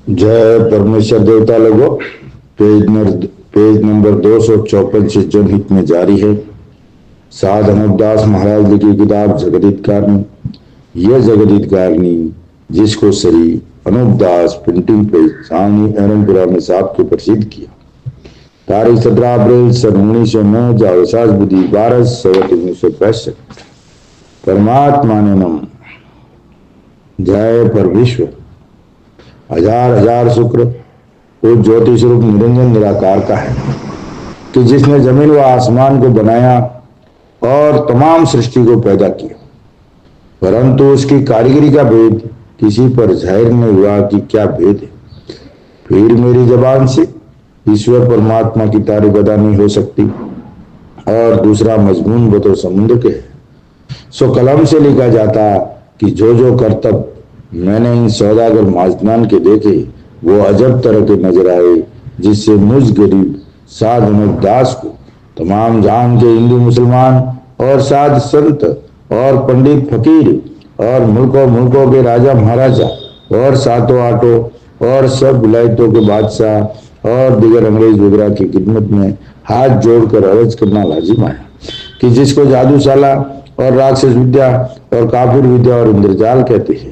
जय परमेश्वर देवता लोगों। पेज नंबर 254 से जनहित में जारी है। साध अनूपदास महाराज लिखी किताब जगदीत कारणी। यह जगदीत कारणी जिसको श्री अनूपदास प्रिंटिंग प्रेस सावनी एरमपुरा में साहब के प्रसिद्ध किया। तारीख 17 अप्रैल सन 1909 जावसाज बुद्धि 12/1965। परमात्मा ने नम। जय पर विश्व हजार हजार शुक्र उस ज्योति स्वरूप निरंजन निराकार का है कि जिसने जमीन व आसमान को बनाया और तमाम सृष्टि को पैदा किया, परंतु उसकी कारीगरी का भेद किसी पर जाहिर नहीं हुआ कि क्या भेद है। फिर मेरी जबान से ईश्वर परमात्मा की तारीफ अदा नहीं हो सकती और दूसरा मजमून बतो समुद्र के है। सो कलम से लिखा जाता कि जो करतब मैंने इन सौदागर माजनान के देखे वो अजब तरह के नजर आए, जिससे मुझ गरीब साध अनूपदास को तमाम जहान के हिंदू मुसलमान और साध संत और पंडित फकीर और मुल्कों के राजा महाराजा और सातों आठों और सब विलायतों के बादशाह और दिगर अंग्रेज वगैरह की खिदमत में हाथ जोड़कर अर्ज करना लाजिम आया कि जिसको जादूशाला और राक्षस विद्या और काफिर विद्या और इंद्रजाल कहते हैं,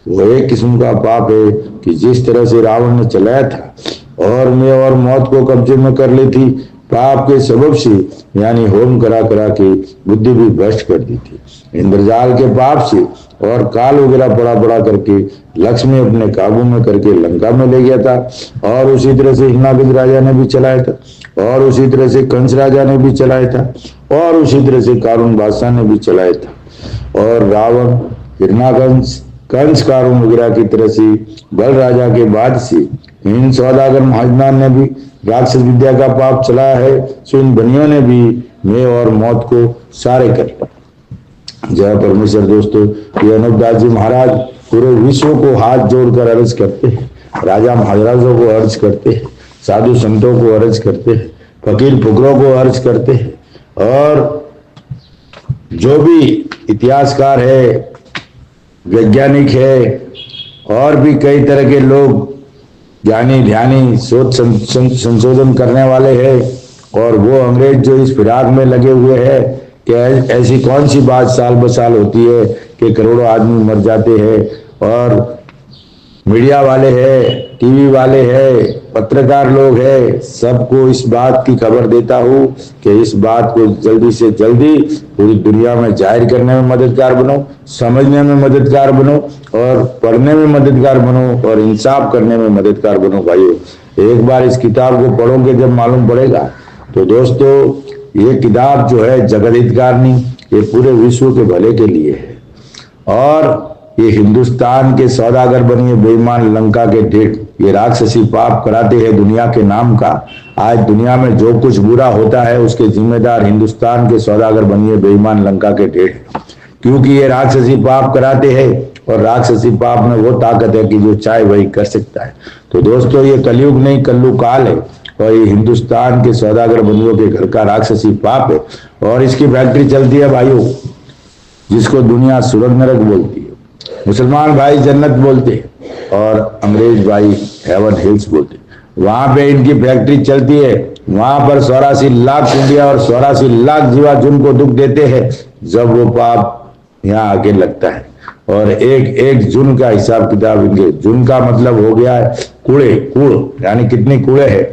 वो एक किस्म का पाप है कि जिस तरह से रावण ने चलाया था और मैं और मौत को कब्जे में कर ली थी, पाप के सबब से यानी होम करा के बुद्धि भी भ्रष्ट कर दी थी। इंद्रजाल के पाप से और काल वगैरह पड़ा करके लक्ष्मी अपने काबू में करके लंका में ले गया था और उसी तरह से हिरणाकद राजा ने भी चलाया था और उसी तरह से कंस राजा ने भी चलाया था और उसी तरह से कारून बादशाह ने भी चलाया था और रावण हिरणाकंस कंस कारून वगैरह की तरह से बल राजा के बाद से इन सौदागर महाजनान ने भी राक्षस विद्या का पाप चलाया है। सो इन बनियों ने भी मैं और मौत को सारे कर। जय परमेश्वर दोस्तों, ये अनूपदास जी महाराज पूरे विश्व को हाथ जोड़कर अर्ज करते हैं, राजा महाराजों को अर्ज करते हैं, साधु संतों को अर्ज करते हैं, फकीर फुकरों को अर्ज करते हैं और जो भी इतिहासकार है, वैज्ञानिक है और भी कई तरह के लोग ज्ञानी ध्यानी सोच संशोधन करने वाले हैं और वो अंग्रेज जो इस फिराक में लगे हुए हैं कि ऐसी कौन सी बात साल बसाल होती है कि करोड़ों आदमी मर जाते हैं। और मीडिया वाले हैं, टीवी वाले हैं, पत्रकार लोग हैं, सबको इस बात की खबर देता हूं कि इस बात को जल्दी से जल्दी पूरी दुनिया में जाहिर करने में मददगार बनो, समझने में मददगार बनो और पढ़ने में मददगार बनो और इंसाफ करने में मददगार बनो। भाइयों, एक बार इस किताब को पढ़ोगे जब मालूम पड़ेगा। तो दोस्तों, ये किताब जो है जगदीत कारणी, ये पूरे विश्व के भले के लिए है और ये हिंदुस्तान के सौदागर बनिए बेईमान लंका के ढेर ये राक्षसी पाप कराते हैं दुनिया के नाम का। आज दुनिया में जो कुछ बुरा होता है उसके जिम्मेदार हिंदुस्तान के सौदागर बनिए बेईमान लंका के ढेर, क्योंकि ये राक्षसी पाप कराते हैं और राक्षसी पाप में वो ताकत है कि जो चाहे वही कर सकता है। तो दोस्तों, ये कलयुग नहीं कल्लू काल है और ये हिंदुस्तान के सौदागर बनियों के घर का राक्षसी पाप है और इसकी फैक्ट्री चलती है भाइयों, जिसको दुनिया स्वर्ग नरक बोलती है, मुसलमान भाई जन्नत बोलते और अंग्रेज भाई हेवन हिल्स बोलते। वहां पे इनकी फैक्ट्री चलती है, वहां पर 84 लाख कुंडिया और 84 लाख जीवा जिनको दुख देते हैं जब वो पाप यहाँ आके लगता है। और एक एक जुन का हिसाब किताब इनके, जुन का मतलब हो गया है कूड़ यानी कितनी कूड़े है,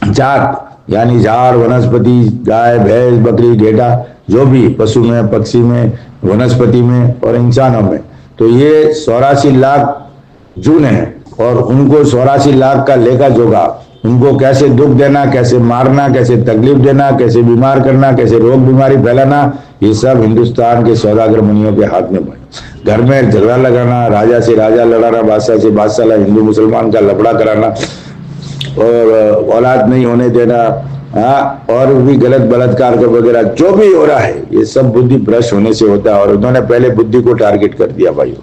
जात यानी झाड़ वनस्पति, गाय भैंस बकरी घेटा जो भी पशु में पक्षी में वनस्पति में और इंसानों में। तो ये 84 लाख जून है और उनको 84 लाख का लेखा जोगा, उनको कैसे दुख देना, कैसे मारना, कैसे तकलीफ देना, कैसे बीमार करना, कैसे रोग बीमारी फैलाना, ये सब हिंदुस्तान के सौदागर मुनियों के हाथ में बने। घर में झगड़ा लगाना, राजा से राजा लड़ाना, बादशाह से बादशाह, हिंदू मुसलमान का लफड़ा कराना और औलाद नहीं होने देना, हाँ, और भी गलत बलात्कार का वगैरह जो भी हो रहा है ये सब बुद्धि भ्रष्ट होने से होता है। और उन्होंने पहले बुद्धि को टारगेट कर दिया भाइयों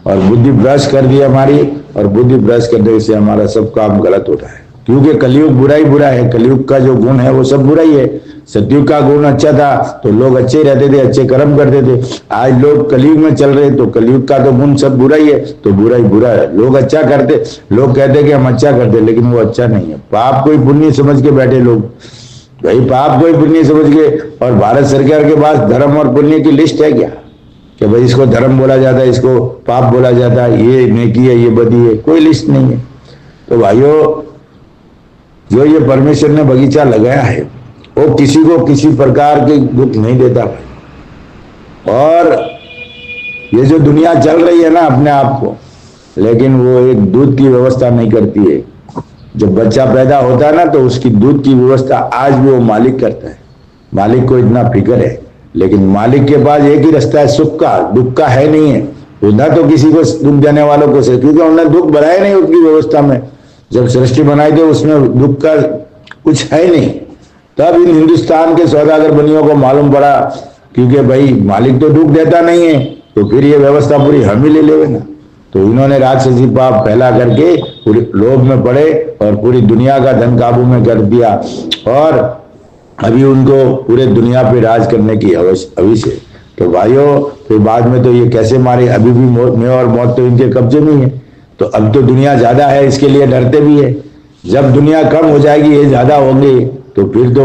और बुद्धि भ्रष्ट कर दी हमारी, और बुद्धि भ्रष्ट करने से हमारा सब काम गलत होता है, क्योंकि कलयुग बुरा ही बुरा है। कलयुग का जो गुण है वो सब बुरा ही है। सतयुग का गुण अच्छा था तो लोग अच्छे रहते थे, अच्छे कर्म करते थे। आज लोग कलयुग में चल रहे तो कलयुग का तो गुण सब बुरा ही है, तो बुरा ही बुरा है। लोग अच्छा करते, लोग कहते कि हम अच्छा करते, लेकिन वो अच्छा नहीं है। पाप को ही पुण्य समझ के बैठे लोग, भाई पाप को ही पुण्य समझ के। और भारत सरकार के पास धर्म और पुण्य की लिस्ट है क्या कि भाई इसको धर्म बोला जाता है, इसको पाप बोला जाता है, ये नेकी है, ये बदी है? कोई लिस्ट नहीं है। तो भाइयों, जो ये परमेश्वर ने बगीचा लगाया है वो किसी को किसी प्रकार के दुख नहीं देता भाई। और ये जो दुनिया चल रही है ना अपने आप को, लेकिन वो एक दूध की व्यवस्था नहीं करती है। जब बच्चा पैदा होता है ना तो उसकी दूध की व्यवस्था आज भी वो मालिक करता है। मालिक को इतना फिक्र है, लेकिन मालिक के पास एक ही रास्ता है, सुख का, दुख का है नहीं है। उधर तो किसी को दुख देने वालों को से, क्योंकि उन्होंने दुख बनाया नहीं उसकी व्यवस्था में। जब सृष्टि बनाई थी उसमें दुख का कुछ है नहीं। तब इन हिंदुस्तान के सौदागर बनियों को मालूम पड़ा, क्योंकि भाई मालिक तो दुख देता नहीं है, तो फिर ये व्यवस्था पूरी हम ही ले लेंगे ना। तो इन्होंने राक्षसी पाप फैला करके पूरे लोभ में पड़े और पूरी दुनिया का धन काबू में कर दिया, और अभी उनको पूरे दुनिया पे राज करने की हविस है। तो भाइयों, फिर बाद में तो ये कैसे मारे? अभी भी मैं और मौत तो इनके कब्जे में ही है। तो अब तो दुनिया ज्यादा है, इसके लिए डरते भी है। जब दुनिया कम हो जाएगी, ये ज्यादा होंगे, तो फिर तो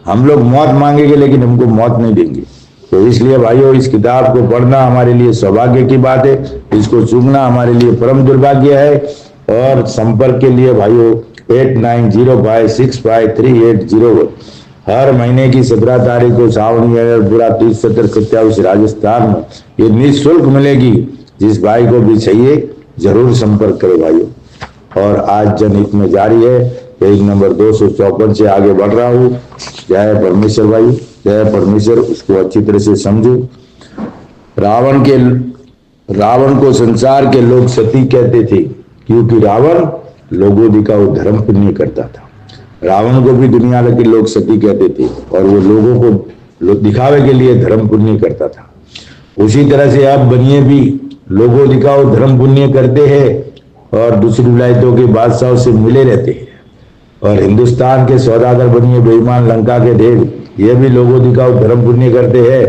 हम लोग मौत मांगेंगे, लेकिन हमको मौत नहीं देंगे। तो इसलिए भाइयों, इस किताब को पढ़ना हमारे लिए सौभाग्य की बात है, इसको चूकना हमारे लिए परम दुर्भाग्य है। और संपर्क के लिए भाइयों 8905653801। हर महीने की 17 तारीख को सावनी पूरा 30-70 राजस्थान में ये निःशुल्क मिलेगी। जिस भाई को भी चाहिए जरूर संपर्क करो भाइयों। और आज जनहित में जारी है, पेज नंबर 254 से आगे बढ़ रहा हूँ। जय परमेश्वर भाई, जय परमेश्वर। उसको अच्छी तरह से समझो। रावण को संसार के लोग सती कहते थे, क्योंकि रावण लोगों दिखाओ धर्म पुण्य करता था। रावण को भी दुनिया के लोग सती कहते थे, और वो लोगों को दिखावे के लिए धर्म पुण्य करता था। उसी तरह से अब बनिए भी लोगों दिखाओ धर्म पुण्य करते हैं और दूसरी विलायतों के बादशाहों से मिले रहते हैं। और हिंदुस्तान के सौदागर बनिए बेईमान लंका के ढेर, ये भी लोगों दिखाओ धर्म पुण्य करते हैं।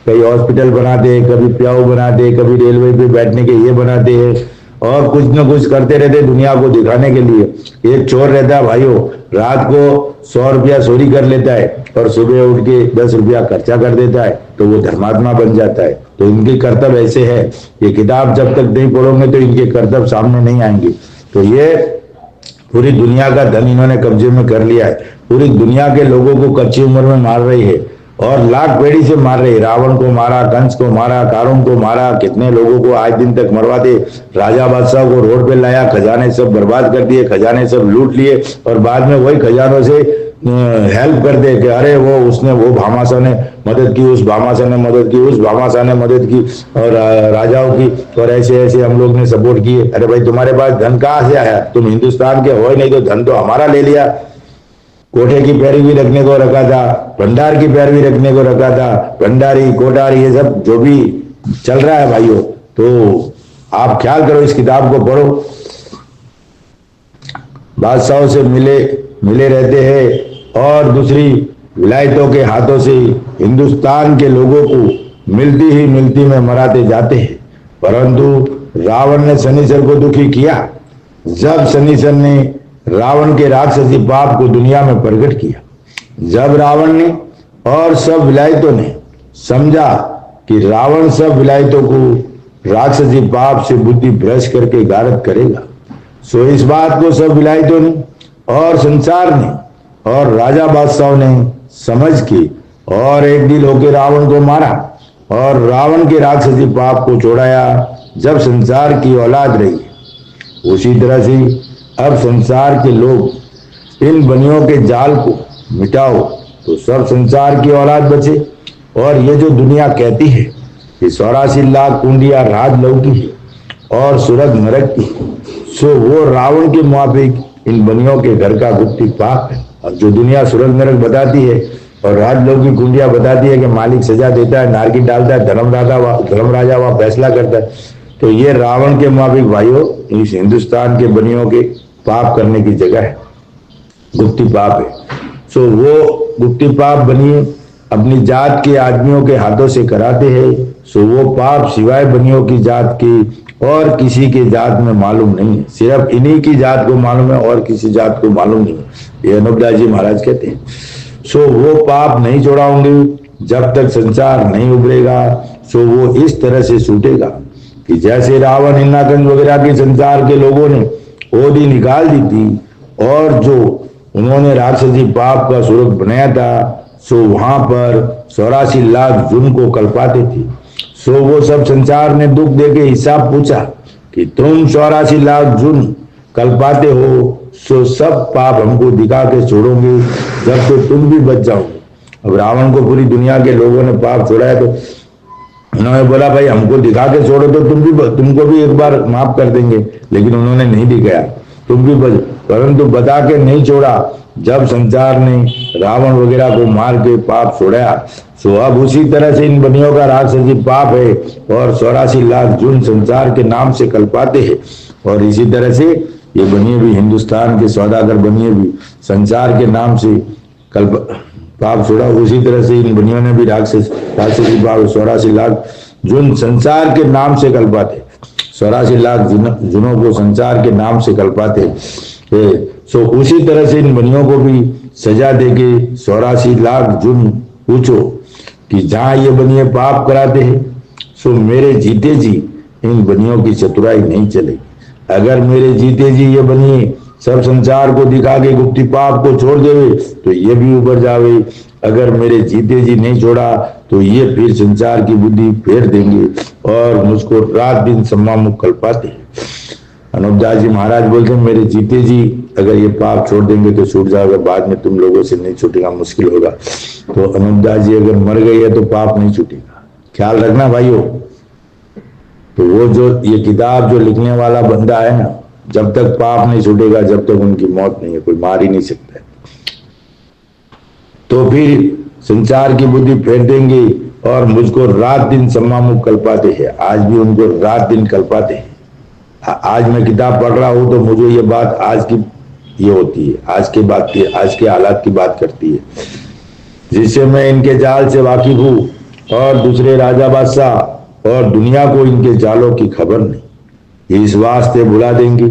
कई हॉस्पिटल बनाते हैं, कभी प्याऊ बनाते हैं, कभी रेलवे पे बैठने के ये बनाते हैं, और कुछ न कुछ करते रहते दुनिया को दिखाने के लिए। एक चोर रहता है भाइयों, रात को 100 रुपया चोरी कर लेता है और सुबह उठ के 10 रुपया खर्चा कर देता है, तो वो धर्मात्मा बन जाता है। तो इनके कर्तव्य ऐसे है। ये किताब जब तक नहीं पढ़ोगे तो इनके कर्तव्य सामने नहीं आएंगे। तो ये पूरी दुनिया का धन इन्होंने कब्जे में कर लिया है। पूरी दुनिया के लोगों को कच्ची उम्र में मार रही है, और लाख पेड़ी से मार रही है। रावण को मारा, कंस को मारा, कारुण को मारा, कितने लोगों को आज दिन तक मरवाते। राजा बादशाह को रोड पे लाया, खजाने सब बर्बाद कर दिए, खजाने सब लूट लिए, और बाद में वही खजानों से हेल्प कर दे कि अरे वो भामाशाह ने मदद की, उस भामाशाह ने मदद की, उस भामाशाह ने मदद की, और राजाओं की, और ऐसे ऐसे हम लोग ने सपोर्ट किए। अरे भाई, तुम्हारे पास धन कहाँ से आया? तुम हिंदुस्तान के हो ही नहीं, तो धन तो हमारा ले लिया। कोठे की पैरवी रखने को रखा था, भंडार की पैरवी रखने को रखा था, भंडारी कोठारी ये सब जो भी चल रहा है भाइयों। तो आप ख्याल करो, इस किताब को पढ़ो। बादशाहों से मिले रहते हैं, और दूसरी विलायतों के हाथों से हिंदुस्तान के लोगों को मिलती में मराते जाते हैं। परंतु रावण ने शनिचर को दुखी किया। जब शनिचर ने रावण के राक्षसी पाप को दुनिया में प्रकट किया, जब रावण ने और सब विलायतों ने समझा कि रावण सब विलायतों को राक्षसी पाप से बुद्धि भ्रष्ट करके गारद करेगा, सो इस बात को सब विलायतों ने और संसार ने और राजा बादशाहों ने समझ के और एक दिल होकर रावण को मारा, और रावण के राक्षसी पाप को छोड़ाया। जब संसार की औलाद रही, उसी तरह से अब संसार के लोग इन बनियों के जाल को मिटाओ तो सब संसार की औलाद बचे। और ये जो दुनिया कहती है कि 84 लाख कुंडिया राज लौकी है और सुरग नरक की, सो वो रावण के मुआफिक इन बनियों के घर का गुप्ती पाप है। अब जो दुनिया सुरग नरक बताती है और राजलोक की कुंडिया बताती है कि मालिक सजा देता है, नारकी डालता है, धर्मराजा वहां फैसला करता है, तो ये रावण के मुआफिक भाइयों इस हिंदुस्तान के बनियों के पाप करने की जगह है, गुप्ती पाप है। सो वो गुप्ती पाप बनिए अपनी जात के आदमियों के हाथों से कराते हैं, सो वो पाप सिवाय बनियों की जात की और किसी के जात में मालूम नहीं है, सिर्फ इन्हीं की जात को मालूम है और किसी जात को मालूम नहीं है। ये अनूपदास जी महाराज कहते हैं। सो वो पाप नहीं छोड़ाऊंगी जब तक संसार नहीं उभरेगा। सो वो इस तरह से छूटेगा कि जैसे रावण हिन्नाकंद वगैरह के संसार के लोगों ने ओदी निकाल दी थी और जो उन्होंने राक्षसी पाप का स्वरूप बनाया था, सो वहां पर 84 लाख जुन को कल्पाते थे। सो वो सब संसार ने दुख देके हिसाब पूछा कि तुम 84 लाख जुन कल्पाते हो, सो सब पाप हमको दिखा के छोड़ोगे जब तो तुम भी बच जाओगे। अब रावण को पूरी दुनिया के लोगों ने पाप छोड़ाया तो उन्होंने बोला भाई हमको दिखा के छोड़ो तो तुमको भी एक बार माफ कर देंगे, लेकिन उन्होंने नहीं दिखाया, तुम भी बच, परंतु बता के नहीं छोड़ा। जब संसार ने रावण वगैरह को मार के पाप छोड़ाया, सो अब उसी तरह से इन बनियों का राक्षसी पाप है और 84 लाख जुन संसार के नाम से कल्पाते हैं। और इसी तरह से ये बनिए भी, हिंदुस्तान के सौदागर बनिए भी संसार के नाम से पाप छोड़ा, उसी तरह से इन बनियों ने भी राक्षसी पाप 84 लाख जुन संसार के नाम से कल्पाते, 84 लाख जुनों को संसार के नाम से कल्पाते। सो उसी तरह से इन बनियों को भी सजा देके 84 लाख जुन पूछो कि जहां ये बनिए पाप कराते हैं, सो मेरे जीते जी इन बनियों की चतुराई नहीं चलेगी। अगर मेरे जीते जी ये बनिए सब संसार को दिखा के गुप्ती पाप को छोड़ देवे तो ये भी उबर जावे, अगर मेरे जीते जी नहीं छोड़ा तो ये फिर संसार की बुद्धि फेर देंगे और मुझको रात दिन सम्मामुख कल्पाते हैं। अनूपदास जी महाराज बोलते हैं मेरे जीते जी अगर ये पाप छोड़ देंगे तो छूट जाएगा, बाद में तुम लोगों से नहीं छूटेगा, मुश्किल होगा। तो अनूपदास जी अगर मर गए है तो पाप नहीं छूटेगा, ख्याल रखना भाइयों। तो वो जो ये किताब जो लिखने वाला बंदा है ना, जब तक पाप नहीं छूटेगा जब तक उनकी मौत नहीं है, कोई मार ही नहीं सकता है। तो फिर संसार की बुद्धि फेर देंगे और मुझको रात दिन सम्मामुख कल्पाते हैं, आज भी उनको रात दिन कल्पाते हैं। आज मैं किताब पढ़ रहा हूं तो मुझे ये बात आज की ये होती है, आज के बात की, आज के हालात की बात करती है, जिससे मैं इनके जाल से वाकिफ हूं और दूसरे राजा बादशाह और दुनिया को इनके जालों की खबर नहीं, इस वास्ते बुला देंगे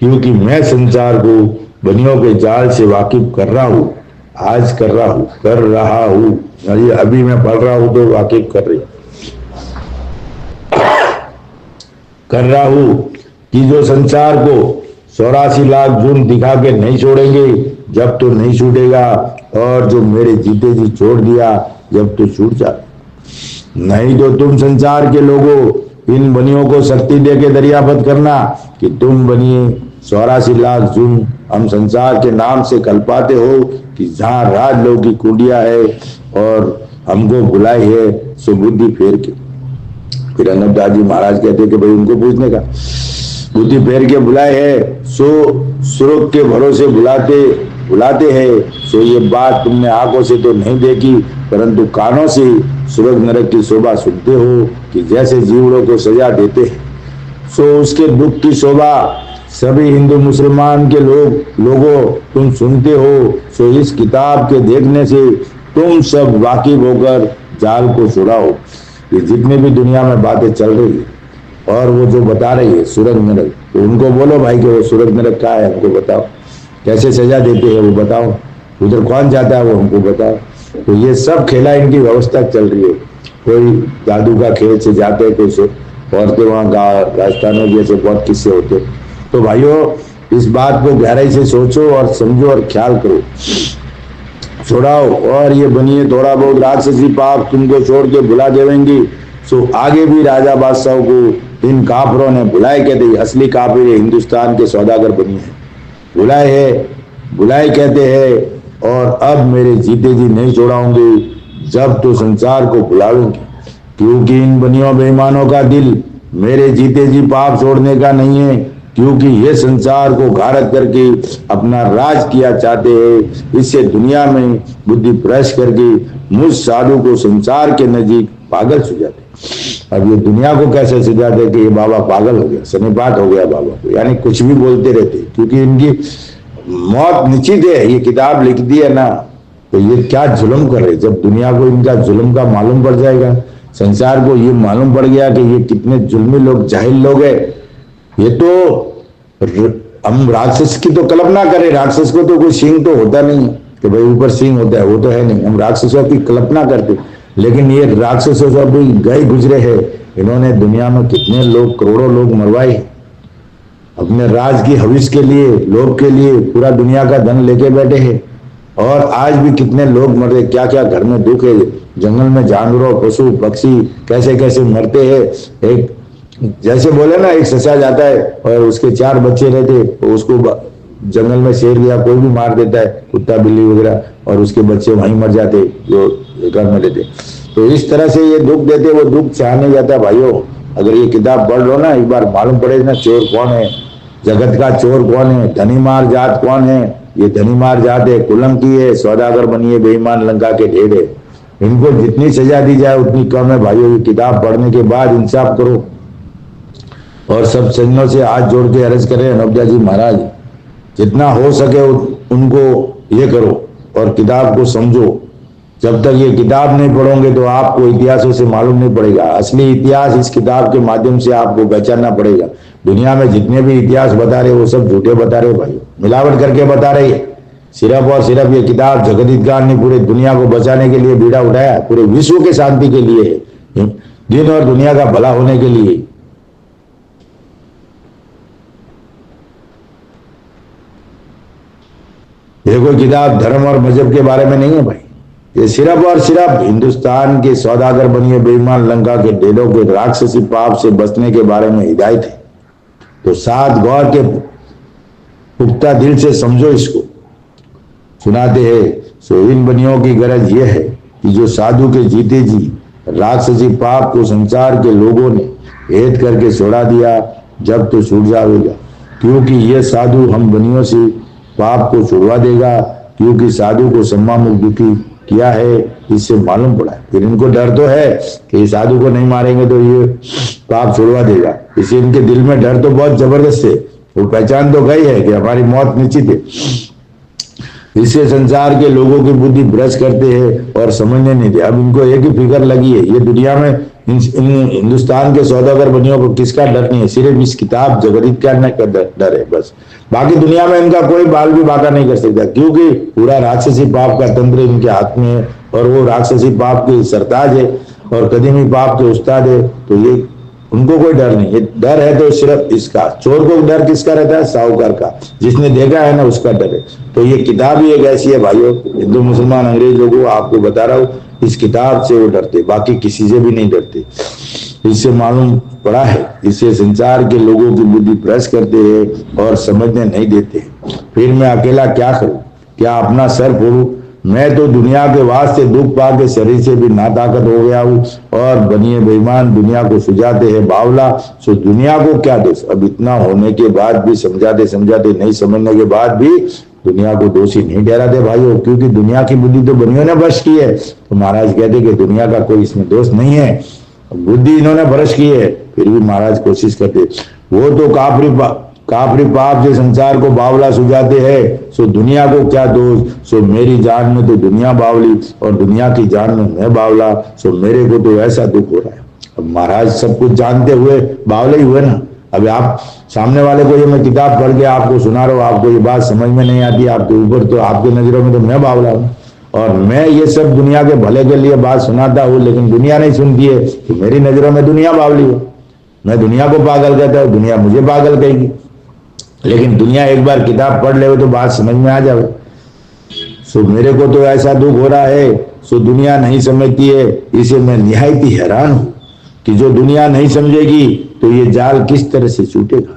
क्योंकि मैं संसार को बनियों के जाल से वाकिफ कर रहा हूं, आज कर रहा हूं, अभी मैं पढ़ रहा हूं तो वाकिफ कर रहा हूं कि जो संसार को 84 लाख जुन दिखा के नहीं छोड़ेंगे जब तो नहीं छूटेगा, और जो मेरे जीते जी छोड़ दिया जब तो छूट जाए। नहीं तो तुम संसार के लोगों इन बनियों को शक्ति दे के दरियाफत करना कि तुम बनिए 84 लाख जुन हम संसार के नाम से कल्पाते हो कि जहां राज लोग की कुंडिया है और हमको बुलाई है, सो बुद्धि फेर के। फिर अनूपदास जी महाराज कहते कि भाई उनको पूछने का, बुद्धि फेर के बुलाए है, सो सुरग के भरोसे बुलाते हैं। सो ये बात तुमने आंखों से तो नहीं देखी परंतु कानों से सुरग नरक की शोभा सुनते हो कि जैसे जीवड़ों को सजा देते हैं, सो उसके दुख की शोभा सभी हिंदू मुसलमान के लोगों तुम सुनते हो। सो इस किताब के देखने से तुम सब वाकिफ होकर जाल को छुड़ाओ। ये जितने भी दुनिया में बातें चल रही है और वो जो बता रही है सुरग नरक, तो उनको बोलो भाई कि वो सुरग नरक क्या है हमको बताओ, कैसे सजा देते हैं वो बताओ, उधर कौन जाता है वो हमको बताओ। तो ये सब खेला इनकी व्यवस्था चल रही है, कोई जादू का खेल से जाते हैं, कोई औरतें वहाँ राजस्थान में जैसे बहुत किस्से होते। तो भाइयों इस बात को गहराई से सोचो और समझो और ख्याल करो, छोड़ाओ और ये बनिए थोड़ा बहुत राक्षसी पाप तुमको छोड़ के भुला देवेंगी। सो आगे भी राजा बादशाहों को इन काफरों ने बुलाए, कहते असली काफिर हिंदुस्तान के सौदागर बनी है, बुलाए कहते हैं। और अब मेरे जीते जी नहीं छोड़ाऊंगे जब तो संसार को बुलाऊंगी, क्योंकि इन बनियों बेईमानों का दिल मेरे जीते जी पाप छोड़ने का नहीं है, क्योंकि ये संसार को घारत करके अपना राज किया चाहते हैं। इससे दुनिया में बुद्धि भ्रष्ट करके मुझ साधु को संसार के नजीक पागल सुझाते। अब ये दुनिया को कैसे सुझाते कि ये बाबा पागल हो गया, सन्निपात हो गया बाबा को, यानी कुछ भी बोलते रहते, क्योंकि इनकी मौत निश्चित है। ये किताब लिख दी है ना, तो ये क्या जुल्म कर रहे। जब दुनिया को इनका जुल्म का मालूम पड़ जाएगा, संसार को ये मालूम पड़ गया कि ये कितने जुल्मी लोग, जाहिल लोग हैं, ये तो हम राक्षस की तो कल्पना करें। राक्षस को तो कोई सींग तो होता नहीं है कि भाई ऊपर सींग होता है, वो तो है नहीं। हम राक्षसों की कल्पना करते, लेकिन ये राक्षसों से अभी गए गुजरे हैं। इन्होंने दुनिया में कितने लोग, करोड़ों लोग मरवाए अपने राज की हविस के लिए, लोग के लिए, पूरा दुनिया का धन लेके बैठे हैं। और आज भी कितने लोग मर रहे, क्या क्या घर में दुख है। जंगल में जानवरों, पशु पक्षी कैसे कैसे मरते हैं। एक जैसे बोले ना, एक सचा जाता है और उसके 4 बच्चे रहते, तो उसको जंगल में शेर या कोई भी मार देता है, कुत्ता बिल्ली वगैरह, और उसके बच्चे वहीं मर जाते जो घर में रहते। तो इस तरह से ये दुख देते, वो दुख सहने जाता है। भाइयों, अगर ये किताब पढ़ लो ना, एक बार मालूम पड़े ना चोर कौन है, जगत का चोर कौन है, धनीमार जात कौन है। ये धनीमार जात है, कुलम की है, सौदागर बनिए बेईमान लंका के ढेर है। इनको जितनी सजा दी जाए उतनी कम है। भाइयों, ये किताब पढ़ने के बाद इंसाफ करो और सब सज्जनों से हाथ जोड़ के अर्ज करें, अनोखा जी महाराज, जितना हो सके उनको ये करो और किताब को समझो। जब तक ये किताब नहीं पढ़ोगे तो आपको इतिहासों से मालूम नहीं पड़ेगा। असली इतिहास इस किताब के माध्यम से आपको पहचानना पड़ेगा। दुनिया में जितने भी इतिहास बता रहे वो सब झूठे बता रहे भाई, मिलावट करके बता रहे हैं। सिर्फ और सिर्फ ये किताब जगदीश खान ने पूरे दुनिया को बचाने के लिए बीड़ा उठाया, पूरे विश्व के शांति के लिए, दिन और दुनिया का भला होने के लिए। ये कोई किताब धर्म और मजहब के बारे में नहीं है भाई, ये सिर्फ और सिर्फ हिंदुस्तान के सौदागर बनिए बेईमान लंका के ढेरों के राक्षसी पाप से बचने के बारे में हिदायत है। तो साथ गौर के पुख्ता दिल से समझो इसको। सुनाते हैं, सो इन बनियों की गरज यह है कि जो साधु के जीते जी राक्षसी पाप को संसार के लोगों ने हेत करके छोड़ा दिया, जब तो छूट जाएगा, क्योंकि यह साधु हम बनियों से पाप को छुड़वा देगा, क्योंकि साधु को सम्मामुख दुखी किया है, इससे मालूम पड़ा है। फिर इनको डर तो है कि साधु को नहीं मारेंगे तो ये पाप छुड़वा देगा, इसलिए इनके दिल में डर तो बहुत जबरदस्त है। वो पहचान तो गई है कि हमारी मौत निश्चित है। इससे संसार के लोगों की बुद्धि भ्रष्ट करते हैं और समझने नहीं दे। अब इनको एक ही फिक्र लगी है, ये दुनिया में हिंदुस्तान के सौदागर बनियों को किसका डर नहीं है, सिर्फ इस किताब जगदीश खान का डर है बस। बाकी दुनिया में इनका कोई बाल भी बाका नहीं कर सकता, क्योंकि पूरा राक्षसी पाप का तंत्र इनके हाथ में है और वो राक्षसी पाप के सरताज है और कदीमी पाप के उस्ताद है। तो ये उनको कोई डर नहीं, ये डर है तो सिर्फ इसका। चोर को डर किसका रहता है? साहूकार का, जिसने देखा है ना उसका डर है। तो ये किताब ही एक ऐसी है भाइयों, हिंदू मुसलमान अंग्रेज लोगों आपको बता रहा हूँ, इस किताब से वो डरते, बाकी किसी से भी नहीं डरते। इससे मालूम पड़ा है, इससे संसार के लोगों की बुद्धि भ्रष्ट करते हैं और समझने नहीं देते। फिर मैं अकेला क्या करूं, क्या अपना सर फोड़ूं? मैं तो दुनिया के वास्ते दुख पा के शरीर से भी नाताकत हो गया हूँ और बनिए बेईमान दुनिया को सुझाते हैं बावला, सो दुनिया को क्या दोष। अब इतना होने के बाद भी, समझाते समझाते नहीं समझने के बाद भी दुनिया को दोषी नहीं ठहराते भाइयों, क्योंकि दुनिया की बुद्धि तो बनियों ने भ्रष्ट की है। तो महाराज कहते कि दुनिया का कोई इसमें दोष नहीं है, बुद्धि इन्होंने भ्रष्ट की है। फिर भी महाराज कोशिश करते, वो तो काफरी पाप से संसार को बावला सुझाते हैं, सो दुनिया को क्या दोष। सो मेरी जान में तो दुनिया बावली और दुनिया की जान में मैं बावला, सो मेरे को तो ऐसा दुख हो रहा है। अब महाराज सब कुछ जानते हुए बावले ही हुए ना। अब आप सामने वाले को ये मैं किताब पढ़ के आपको सुना रहा हूँ, आपको ये बात समझ में नहीं आती, आपके ऊपर तो आपकी नजरों में तो मैं बावला हूँ और मैं ये सब दुनिया के भले के लिए बात सुनाता हूँ, लेकिन दुनिया नहीं सुनती है, तो मेरी नजरों में दुनिया बावली है। मैं दुनिया को पागल कहता हूँ, दुनिया मुझे पागल कहेगी। लेकिन दुनिया एक बार किताब पढ़ ले तो बात समझ में आ जाए। सो मेरे को तो ऐसा दुख हो रहा है, सो दुनिया नहीं समझती है। इसे मैं निहायत ही हैरान हूं कि जो दुनिया नहीं समझेगी तो ये जाल किस तरह से छूटेगा।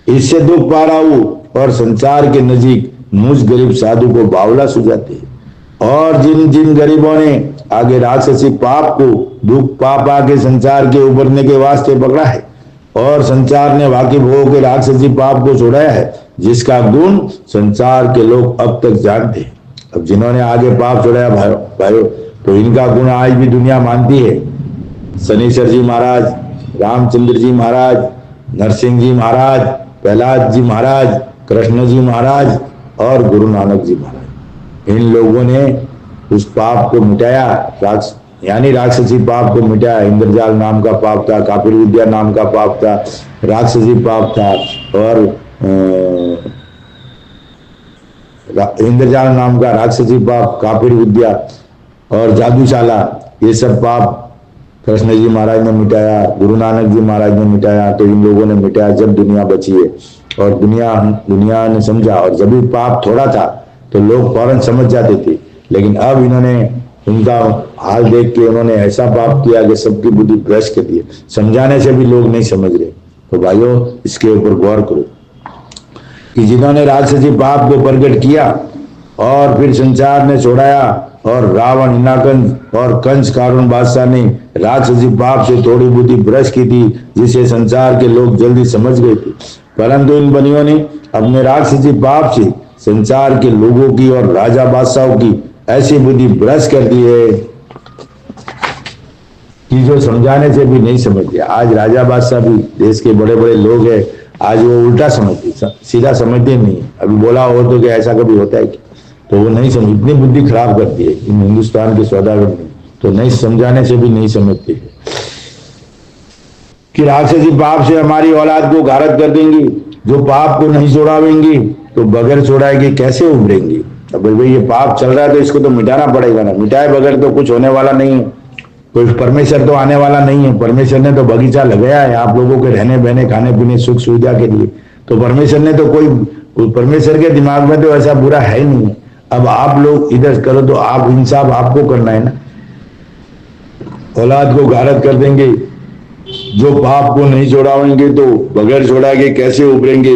इससे दुख पा रहा हूं और संसार के नजीक मुझ गरीब साधु को बावला सुझाते हैं। और जिन जिन गरीबों ने आगे राक्षसी पाप को दुख पा के संसार के उबरने के वास्ते पकड़ा है और संसार ने वाकिफ हो के राक्षसी पाप को छोड़ाया है, जिसका गुण संसार के लोग अब तक जानते हैं। अब जिन्होंने आगे पाप छोड़ाया भाइयों, तो इनका गुण आज भी दुनिया मानती है। शनिश्चर जी महाराज, रामचंद्र जी महाराज, नरसिंह जी महाराज, प्रहलाद जी महाराज, कृष्ण जी महाराज और गुरु नानक जी महाराज, इन लोगों ने उस पाप को मिटाया, यानी राक्षसी पाप को मिटाया। इंद्रजाल नाम का पाप था, कापिल विद्या नाम का पाप था, राक्षसी पाप था, और इंद्रजाल नाम का राक्षसी पाप, कापिल विद्या और जादूशाला, ये सब पाप कृष्ण जी महाराज ने मिटाया, गुरु नानक जी महाराज ने मिटाया। तो इन लोगों ने मिटाया जब दुनिया बची है, और दुनिया ने समझा। और जब भी पाप थोड़ा था तो लोग फौरन समझ जाते थे, लेकिन अब इन्होंने उनका हाल देख के उन्होंने ऐसा पाप किया कि सबकी बुद्धि भ्रष्ट कर दी। समझाने से भी लोग नहीं समझ रहे। तो भाइयों, इसके ऊपर गौर करो कि जिन्होंने राक्षसी पाप को प्रकट किया और फिर संसार ने छोड़ाया, और रावण, हिरण्यकश्यप और कंस कारुण बादशाह ने राक्षसी पाप से थोड़ी बुद्धि भ्रष्ट की थी, जिसे संसार के लोग जल्दी समझ गए थे। परंतु इन बनियों ने अपने राक्षसी पाप से संसार के लोगों की और राजा बादशाहों की ऐसी बुद्धि भ्रष्ट कर दी है कि जो समझाने से भी नहीं समझते। आज राजा बादशाह भी, देश के बड़े बड़े लोग हैं, आज वो उल्टा समझते, सीधा समझते नहीं। अभी बोला हो तो कि ऐसा कभी होता है, तो वो नहीं समझ, इतनी बुद्धि खराब करती है इन हिंदुस्तान के सौदागर ने, तो नहीं समझाने से भी नहीं समझते कि राक्षसी पाप से हमारी औलाद को गारत कर देंगी। जो पाप को नहीं छोड़ावेंगी तो बगैर छोड़ाए के कैसे उभरेंगी। अब भाई ये पाप चल रहा है तो इसको तो मिटाना पड़ेगा ना, मिटाए बगैर तो कुछ होने वाला नहीं है। कोई परमेश्वर तो आने वाला नहीं है। परमेश्वर ने तो बगीचा लगाया है आप लोगों के रहने बहने खाने पीने सुख सुविधा के लिए, तो परमेश्वर ने तो कोई परमेश्वर के दिमाग में तो ऐसा बुरा है ही नहीं है। अब आप लोग इधर करो तो आप इंसाफ आपको करना है ना। औलाद को गारत कर देंगे, जो पाप को नहीं छोड़ाएंगे तो बगैर छोड़ाए कैसे उभरेंगे।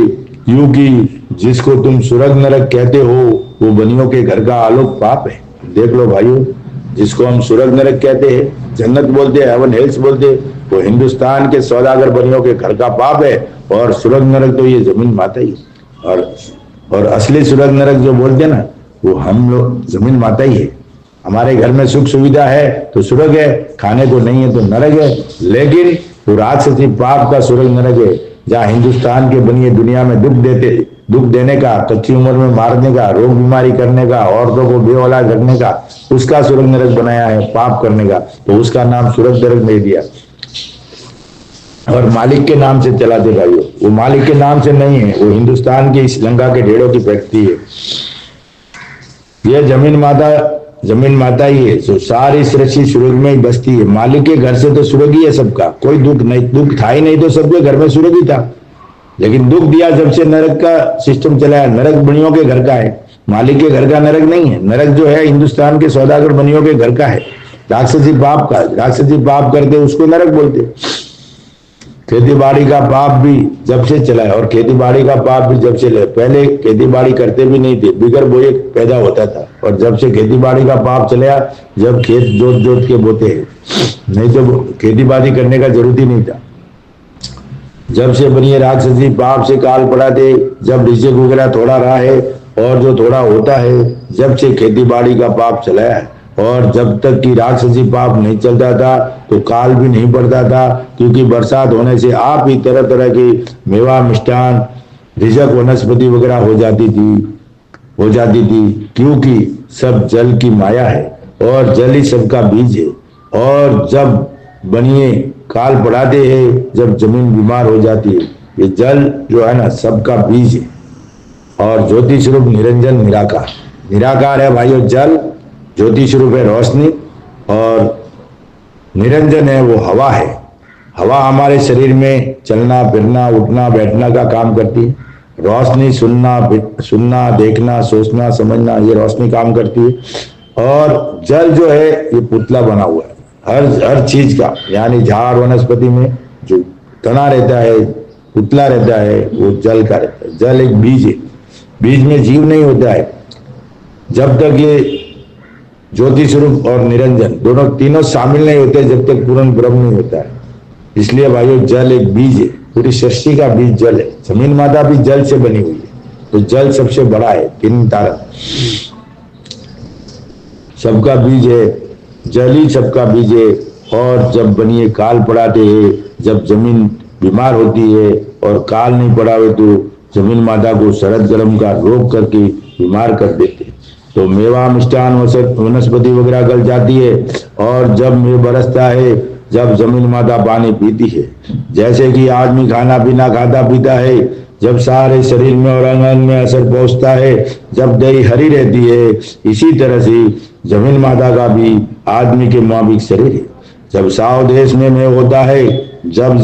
यूं कि जिसको तुम स्वर्ग नरक कहते हो वो बनियों के घर का आलोक पाप है। देख लो भाइयों, जिसको हम स्वर्ग नरक कहते हैं, जन्नत बोलते हैं, हेवन हेल्स बोलते हैं, वो हिंदुस्तान के सौदागर बनियों के घर का पाप है। और स्वर्ग नरक तो ये जमीन माता ही, और असली स्वर्ग नरक जो बोलते हैं ना, वो हम लोग जमीन माता ही है। हमारे घर में सुख सुविधा है तो स्वर्ग है, खाने को नहीं है तो नरक है। लेकिन वो राक्षसी पाप का स्वर्ग नरक है, जहाँ हिंदुस्तान के बनिए दुनिया में दुख देने का, कच्ची उम्र में मारने का, रोग बीमारी करने का, औरतों को बेऔलाद रखने का, उसका स्वर्ग नरक बनाया है, पाप करने का, तो उसका नाम स्वर्ग नरक नहीं दिया। और मालिक के नाम से चलाते भाइयों, वो मालिक के नाम से नहीं है, वो हिंदुस्तान की श्रीलंका के ढेड़ों की फैक्ट्री है। यह जमीन माता ही है, जो सारी सृष्टि स्वर्ग में ही बसती है। मालिक के घर से तो स्वर्ग ही है सबका, कोई दुख नहीं, दुख था ही नहीं तो सबके घर में स्वर्ग ही था। लेकिन दुख दिया जब से नरक का सिस्टम चलाया। नरक बनियों के घर का है, मालिक के घर का नरक नहीं है। नरक जो है हिंदुस्तान के सौदागर बनियों के घर का है, राक्षसी पाप का। राक्षसी पाप करते उसको नरक बोलते। खेती बाड़ी का पाप भी जब से चला है, और खेती बाड़ी का पाप भी जब से पहले खेती बाड़ी करते भी नहीं थे, बिगर बोए पैदा होता था। और जब से खेती बाड़ी का पाप चला, जब खेत जोत के बोते हैं, नहीं तो खेती बाड़ी करने का जरूरत ही नहीं था। जब से बनिए राक्षसी पाप से काल पड़ा थे, जब रिजिक वगैरह थोड़ा रहा है और जो थोड़ा होता है, जब से खेती बाड़ी का पाप चलाया है। और जब तक कि राक्षसी पाप नहीं चलता था तो काल भी नहीं पड़ता था, क्योंकि बरसात होने से आप ही तरह तरह की मेवा मिष्ठान रिजक वनस्पति वगैरह हो जाती थी, क्योंकि सब जल की माया है और जल ही सबका बीज है। और जब बनिए काल पड़ाते हैं, जब जमीन बीमार हो जाती है, ये जल जो है ना सबका बीज है। और ज्योति स्वरूप निरंजन निराकार है भाइयों। जल ज्योति स्वरूप है, रोशनी, और निरंजन है, वो हवा है। हवा हमारे शरीर में चलना फिरना उठना बैठना का काम करती है। रोशनी सुनना देखना सोचना समझना, ये रोशनी काम करती है। और जल जो है ये पुतला बना हुआ है हर चीज का, यानी झाड़ वनस्पति में जो तना रहता है, पुतला रहता है, वो जल का रहता है। जल एक बीज है, बीज में जीव नहीं होता है जब तक ये ज्योति स्वरूप और निरंजन दोनों तीनों शामिल नहीं होते, जब तक पूर्ण ब्रह्म नहीं होता है। इसलिए भाइयों जल एक बीज है, पूरी सृष्टि का बीज जल है। जमीन माता भी जल से बनी हुई है, तो जल सबसे बड़ा है। तीन तारा सबका बीज है, जल ही सबका बीज है। और जब बनिए काल पड़ाते हैं, जब जमीन बीमार होती है और काल नहीं पड़ावे तो जमीन माता को शरद गर्म का रोग करके बीमार कर देते। तो मेवा मिष्ठान वनस्पति वगैरह गल जाती है। और जब मेघ बरसता है, जब जमीन माता पानी पीती है, जैसे कि आदमी खाना पीना खाता पीता है, जब सारे शरीर में और अंग अंग में असर पहुंचता है, जब दही हरी रहती है, इसी तरह से जमीन माता का भी आदमी के मुताबिक शरीर है। जब साव देश में होता है, जब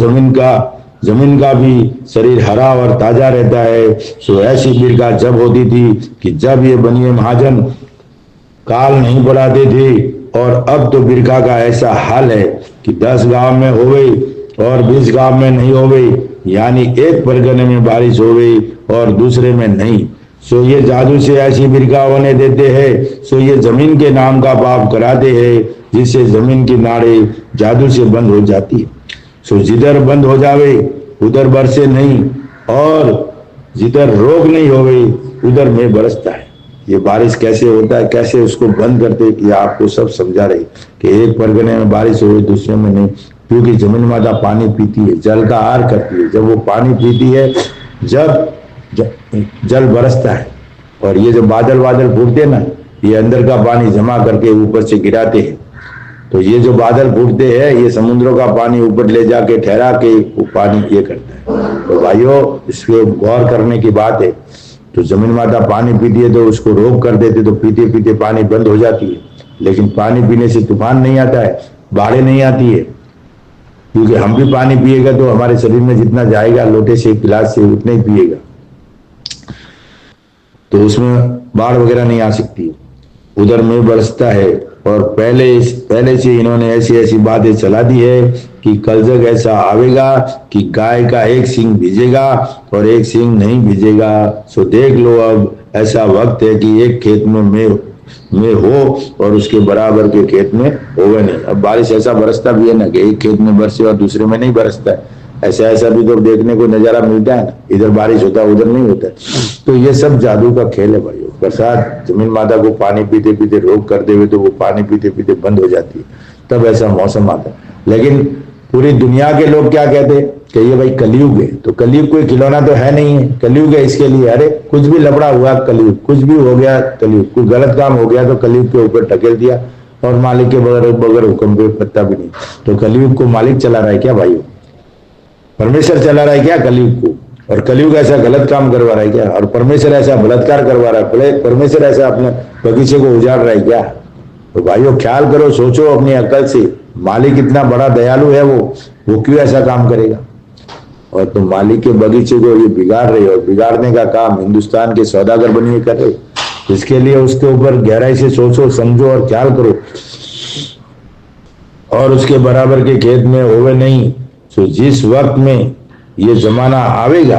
जमीन का भी शरीर हरा और ताजा रहता है। सो ऐसी बिरका जब होती थी कि जब ये बनिए महाजन काल नहीं बुलाते थे। और अब तो बिरका का ऐसा हाल है कि 10 गांव में हो गई और 20 गांव में नहीं हो गई, यानी एक परगने में बारिश हो गई और दूसरे में नहीं। सो ये जादू से ऐसी बिरका होने देते हैं। सो ये जमीन के नाम का पाप कराते हैं, जिससे जमीन की नाड़े जादू से बंद हो जाती है। सो जिधर बंद हो जावे उधर बरसे नहीं, और जिधर रोक नहीं हो गई उधर में बरसता है। ये बारिश कैसे होता है, कैसे उसको बंद करते, ये आपको सब समझा रही कि एक परगने में बारिश हो गई दूसरे में नहीं, क्योंकि जमीन माता पानी पीती है, जल का आहार करती है। जब वो पानी पीती है, जब जल बरसता है। और ये जो बादल फूटते ना, ये अंदर का पानी जमा करके ऊपर से गिराते हैं। तो ये जो बादल फूटते हैं, ये समुद्रों का पानी ऊपर ले जाके ठहरा के वो पानी ये करता है। तो भाइयों, इसके गौर करने की बात है। तो जमीन माता पानी पीती है तो उसको रोक कर देते, तो पीते पीते पानी बंद हो जाती है। लेकिन पानी पीने से तूफान नहीं आता है, बाढ़ें नहीं आती है, क्योंकि हम भी पानी पिएगा तो हमारे शरीर में जितना जाएगा लोटे से गिलास से उतना ही पिएगा, तो उसमें बाढ़ वगैरह नहीं आ सकती। उधर में बरसता है। और पहले से इन्होंने ऐसी ऐसी बातें चला दी है कि कल जग ऐसा आवेगा कि गाय का एक सींग भिजेगा और एक सींग नहीं भिजेगा। सो देख लो, अब ऐसा वक्त है कि एक खेत में हो और उसके बराबर के खेत में होगा नहीं। अब बारिश ऐसा बरसता भी है ना कि एक खेत में बरसे और दूसरे में नहीं बरसता है। ऐसा भी तो देखने को नजारा मिलता है ना, इधर बारिश होता है उधर नहीं होता है। तो ये सब जादू का खेल है भाइयों। बरसात जमीन माता को पानी पीते पीते रोक कर देवे तो वो पानी पीते पीते बंद हो जाती है, तब ऐसा मौसम आता है। लेकिन पूरी दुनिया के लोग क्या कहते हैं कि ये भाई कलयुग है। तो कलयुग कोई खिलौना तो है नहीं है, कलयुग है इसके लिए अरे कुछ भी लफड़ा हुआ कलयुग, कुछ भी हो गया कलयुग, कोई गलत काम हो गया तो कलयुग के ऊपर ढकेल दिया, और मालिक के बगैर हुक्म पे पत्ता भी नहीं। तो कलयुग को मालिक चला रहा है क्या भाइयों? परमेश्वर चला रहा है क्या कलयुग को? और कलयुग ऐसा गलत काम करवा रहा है क्या? और परमेश्वर ऐसा बलात्कार करवा रहा है? परमेश्वर ऐसा अपने बगीचे को उजाड़ रहा है क्या? तो भाइयों ख्याल करो, सोचो अपनी अकल से, मालिक इतना बड़ा दयालु है, वो क्यों ऐसा काम करेगा? और तुम मालिक के बगीचे को ये बिगाड़ रहे हो, और बिगाड़ने का काम हिंदुस्तान के सौदागर बनिए कर रहे हो। इसके लिए उसके ऊपर गहराई से सोचो, समझो और ख्याल करो, और उसके बराबर के खेत में होवे नहीं। तो जिस वक्त में ये जमाना आवेगा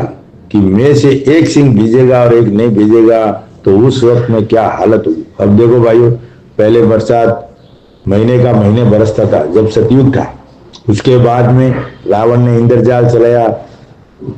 कि में से एक सिंह भीजेगा और एक नहीं भीजेगा, तो उस वक्त में क्या हालत होगी। अब देखो भाइयों, पहले बरसात महीने बरसता था जब सतयुग था। उसके बाद में रावण ने इंद्रजाल चलाया,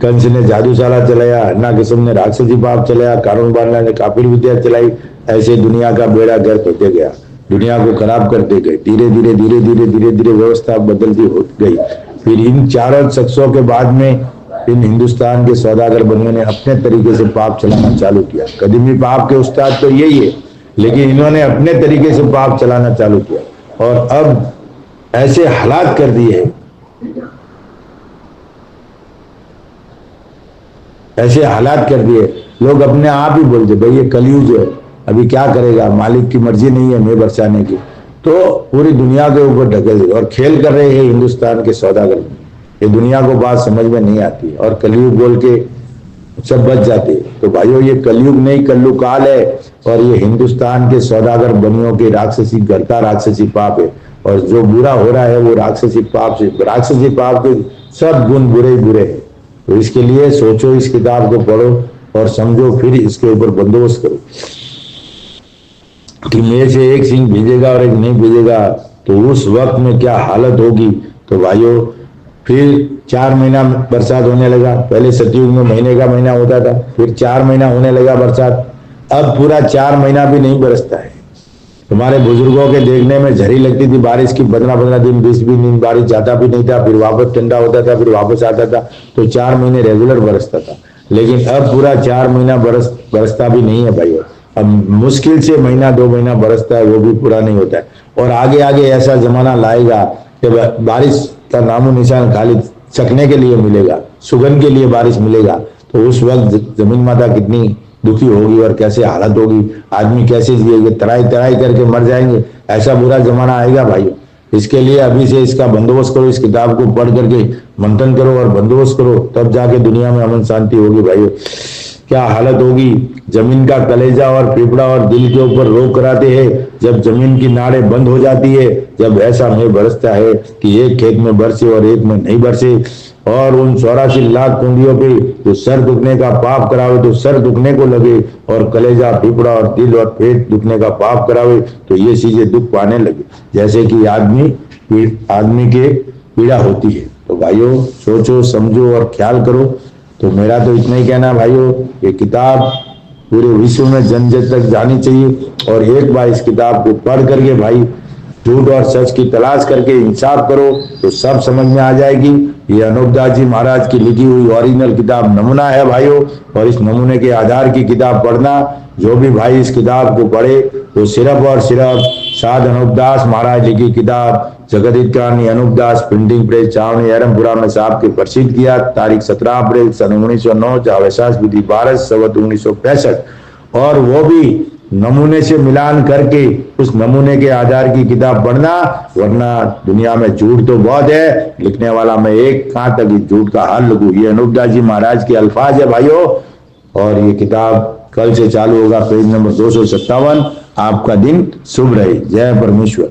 कंस ने जादूशाला चलाया, हिरण्यकश्यप ने राक्षसी पाप चलाया, कारून बाला ने कापिल विद्या चलाई। ऐसे दुनिया का बेड़ा गर्क होते गया, दुनिया को खराब करते गए। धीरे धीरे व्यवस्था बदलती हो गई। फिर इन चारों शख्सों के बाद में इन हिंदुस्तान के सौदागर बनियों ने अपने तरीके से पाप चलाना चालू किया। कदीमी पाप के उस्ताद तो यही है, लेकिन इन्होंने अपने तरीके से पाप चलाना चालू किया। और अब ऐसे हालात कर दिए, ऐसे हालात कर दिए, लोग अपने आप ही बोलते भाई ये कलयुग है, अभी क्या करेगा, मालिक की मर्जी नहीं है मैं बरसाने की, तो पूरी दुनिया के ऊपर ढकेल दे। और खेल कर रहे हैं हिंदुस्तान के सौदागर। ये दुनिया को बात समझ में नहीं आती और कलयुग बोल के सब बच जाते। तो भाइयों, ये कलयुग नहीं कलयुग काल है, और ये हिंदुस्तान के सौदागर बनियों के राक्षसी पाप है। और जो बुरा हो रहा है वो राक्षसी पाप के सब गुण बुरे ही बुरे हैं। तो इसके लिए सोचो, इस किताब को पढ़ो और समझो, फिर इसके ऊपर बंदोबस्त करो कि में से एक सिंह भीजेगा और एक नहीं भीजेगा, तो उस वक्त में क्या हालत होगी। तो भाइयों, फिर 4 महीना बरसात होने लगा। पहले सतयुग में महीने का महीना होता था, फिर 4 महीना होने लगा बरसात। अब पूरा 4 महीना भी नहीं बरसता है। तुम्हारे बुजुर्गों के देखने में झरी लगती थी बारिश की, 15-15 दिन 20 दिन बारिश जाता भी नहीं था, फिर वापस ठंडा होता था, फिर वापस आता था। तो 4 महीने रेगुलर बरसता था। लेकिन अब पूरा 4 महीना बरसता भी नहीं है भाई। अब मुश्किल से महीना 2 महीना बरसता है, वो भी पूरा नहीं होता है। और आगे आगे ऐसा जमाना लाएगा कि बारिश का नामो निशान खाली चखने के लिए मिलेगा, सुगंध के लिए बारिश मिलेगा। तो उस वक्त जमीन माता कितनी दुखी होगी और कैसे हालत होगी, आदमी कैसे जिएंगे, तराई तराई करके मर जाएंगे। ऐसा बुरा जमाना आएगा भाइयों। इसके लिए अभी से इसका बंदोबस्त करो, इस किताब को पढ़ करके मंथन करो और बंदोबस्त करो, तब जाके दुनिया में अमन शांति होगी भाइयों। क्या हालत होगी, जमीन का कलेजा और फेफड़ा और दिल के ऊपर रोक कराते हैं जब जमीन की नाड़ें बंद हो जाती है, जब ऐसा मेघ बरसता है कि एक खेत में बरसे और एक में नहीं बरसे, और उन 84 लाख कुंडियों पे तो सर दुखने का पाप करावे तो सर दुखने को लगे, और कलेजा फेफड़ा और दिल और पेट दुखने का पाप करावे तो ये चीजें दुख पाने लगे, जैसे कि आदमी के पीड़ा होती है। तो भाइयों सोचो समझो और ख्याल करो। तो मेरा तो इतना ही कहना है भाइयों, ये किताब पूरे विश्व में जन जन तक जानी चाहिए, और एक बार इस किताब को पढ़ करके भाई झूठ और सच की तलाश करके इंसाफ करो तो सब समझ में आ जाएगी। ये अनूपदास जी महाराज की लिखी हुई ओरिजिनल किताब नमूना है भाइयों, और इस नमूने के आधार की किताब पढ़ना। जो भी भाई इस किताब को पढ़े तो सिर्फ और सिर्फ साध अनूपदास महाराज लिखी किताब जगदित कहानी अनूपदास प्रिंटिंग प्रेस छावनी एरमपुरा में साहब के प्रसिद्ध किया, तारीख 17 अप्रैल सन 1909, जावेसास विधि 12 संवत 1965, और वो भी नमूने से मिलान करके उस नमूने के आधार की किताब पढ़ना, वरना दुनिया में झूठ तो बहुत है, लिखने वाला मैं एक, कहां तक इस झूठ का हल लगू। ये अनूपदास जी महाराज के अल्फाज है भाइयों, और ये किताब कल से चालू होगा, पेज नंबर 257। आपका दिन शुभ रहे। जय परमेश्वर।